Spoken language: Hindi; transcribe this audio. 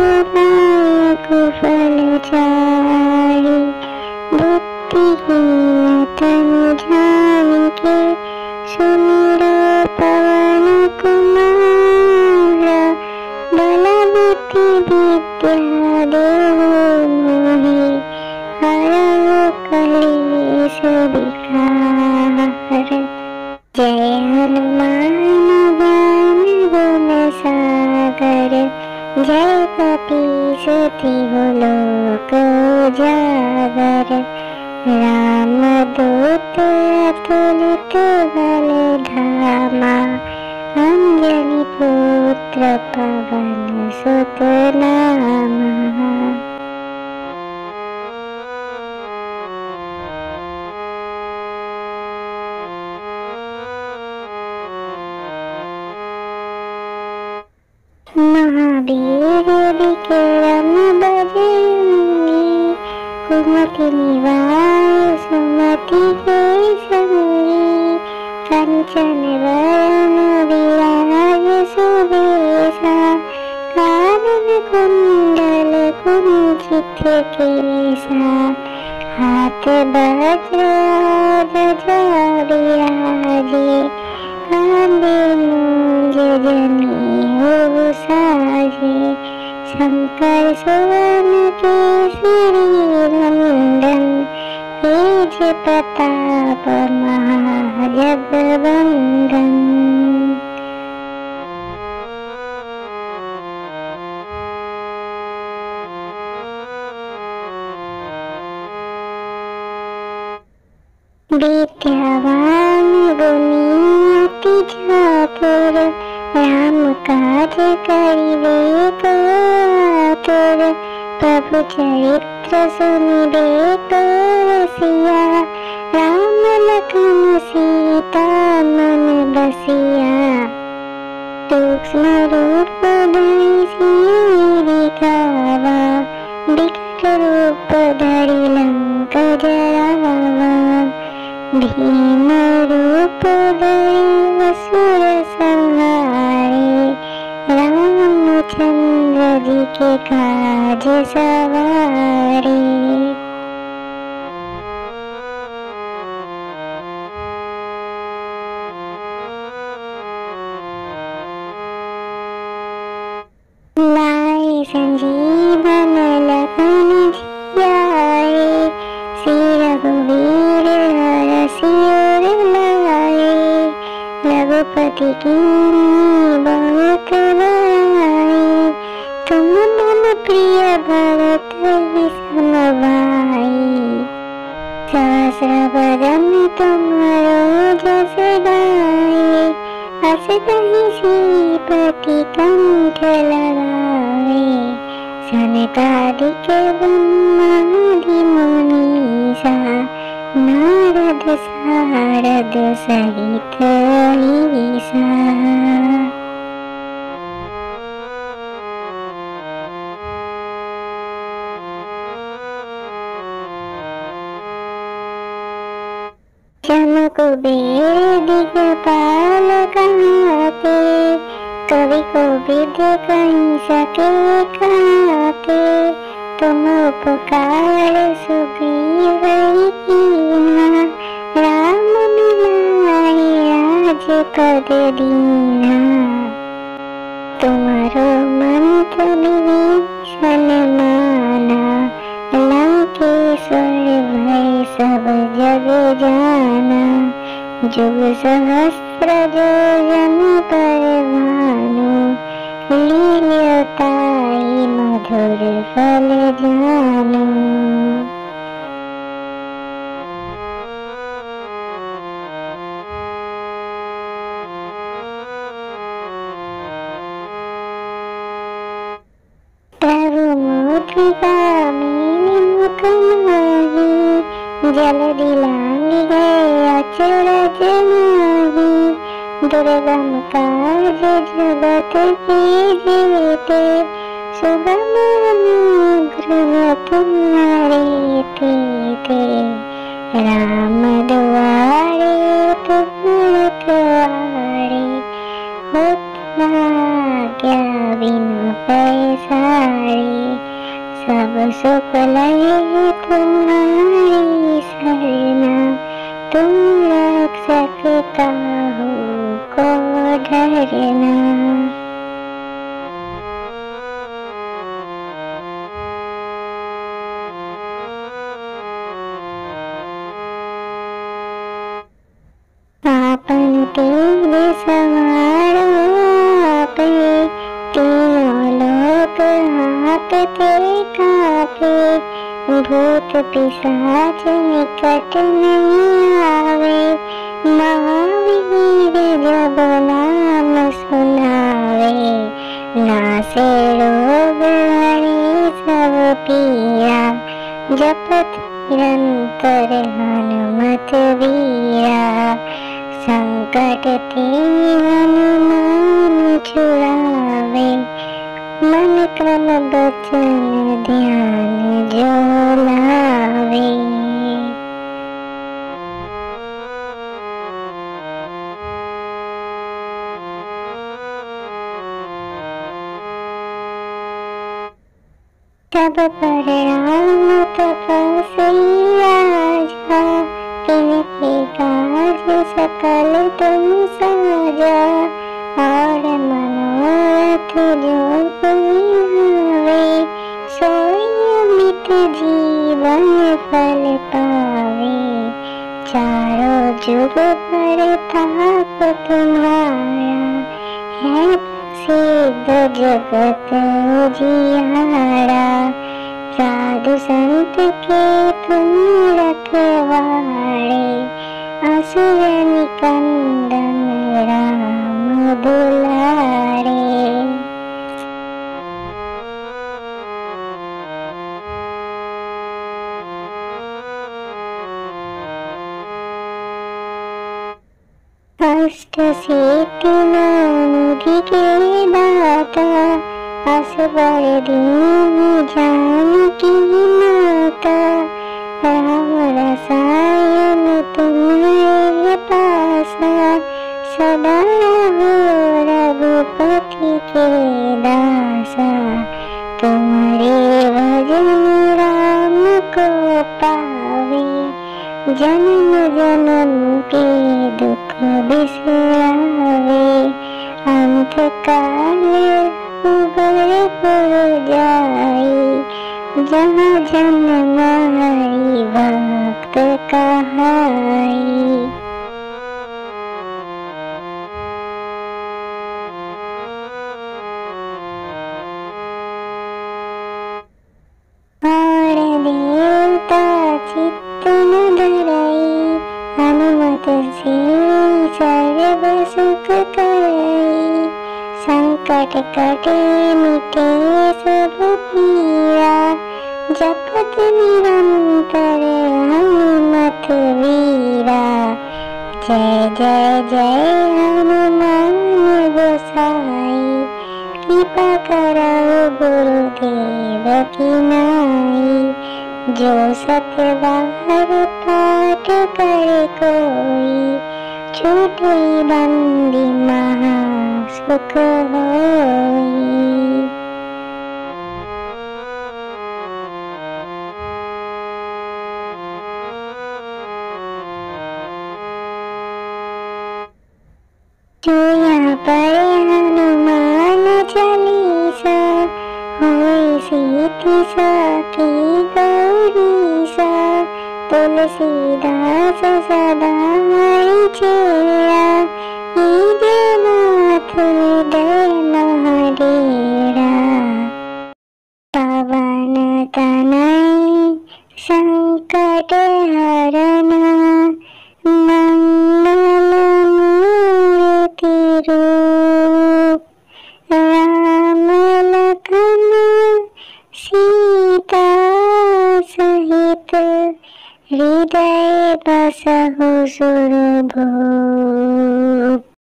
नायक फलचारी, बुद्धिहीन तन जान के सुन लो पवन कुमार। बल बुद्धि विद्या देहु मोहि, हरहु कलेश विकार। जय हनुमान ज्ञान गुण सागर, जय कपीस तिहु लोक उजागर। रामदूत अतुलित बल धामा, अंजनी पुत्र पवन सुत नामा। महावीर विक्रम बजरंगी, कुमति निवार सुमति के संगी। कंचन वरण विराज सुबेसा, कानन कुंडल कुंचित केसा। हाथ वज्र ध्वजा विराजे, कांधे मूंज जनेऊ साजे। शंकर सुवन केसरी नंदन, तेज प्रताप महाजगवंदन। विद्यावान गुणी अति चातुर, राम काज करिबे को आतुर। प्रभु चरित्र सुनिबे को रसिया, राम लखन सीता मन बसिया। सूक्ष्म रूप धरि सिर दिखावा, विकट रूप धरि लंक जरावा। भीम रूप धरि असुर संहारे, रामचंद्र जी के काज सवारे। लाए संजीवन लखन जियाए, श्री रघुवीर हरषि उर लाए। रघुपति कीन्ही बहुत बड़ाई, तुम मम प्रिय भरत ही सम भाई। सहस्र बदन तुम्हारो जस गाए, अस कहि श्रीपति कंठ लगाए। सनकादिक ब्रह्मादि मुनीसा, नारद सारद सहित अहिसा। जम कुबेर दिगपाल कहाते, कवि कोविद कहि सके कहते। तुम उपकार सुग्रीव ही कीन्हा, राम मिलाए राजपद दीन्हा। तुम्हारो मंत्र विभीषण माना, लंकेश्वर भय सब जग जाना। जुग सहस्त्र योजन पर भानु, लील्योताहि मधुर फल जानु। प्रभु मुद्रिका मेलि मुख माहि, जलधि लांघि गए अचरज माहि। दुर्गम काज जगत के जेते, सुगम अनुग्रह तुम्हारे तेते। राम दुआरे तुम रखवारे, होत न आज्ञा बिनु पैसारे। सारे, सब सुख लहे तुम्हारी सरना, तुम रक्षक काहू को डरना। आपन तेज सवारो आपे, तीनों लोक हाकते कापे, भूत पिशाच निकट नहीं आवे, महावीर जब नाम सुनावे, नासे रोग हरे सब पीरा, जपत निरंतर हनुमत वीरा, संकट ते हनुमान छुड़ावे, मन क्रम बचन ध्यान जो लावे। तब पर राम तपस्वी राजा, तिनके काज सकल तुम साजा, और मनोरथ जो कोई भावे, सोई अमित जीवन फल पावे, चारों जुग परताप तुम्हारा, है सिद्ध जगत उजियारा, साधु संत के तुम रखवारे, असुर निकंदन राम दुलारे। अष्ट सिद्धि नवनिधि के दाता, असबर दीन जानकी माता, राम रसायन तुम्हारे पासा, सदा हो रघुपति के दासा, तुम्हारे भजन राम को पावे, जन्म जन्म के दुख बिसरावे, अंत काल उबरपुर जाई, जहाँ जन्म हरि भक्त कहाई। और देवता चित्त न धरई, हनुमत से सर्व सुख करई, संकट कटे मिटे सब पीरा, जपत निरंतर हनुमत वीरा, जय जय जय हनुमान गोसाई, कृपा करहु गुरुदेव की नाई, जो सत बार पाठ करे कोई, छूटे बंदी महा सुख होई। जो यहाँ पर हनुमान चालीसा, होई सीति सखी गौरीसा, तुलसीदास सदा हरि चेरा, नाथ हृदय महाडेरा, पवन तनय संकट हरना, मंगल मूर्ति रूप, राम लखन सीता सहित, हृदय बसहु सुरभूप।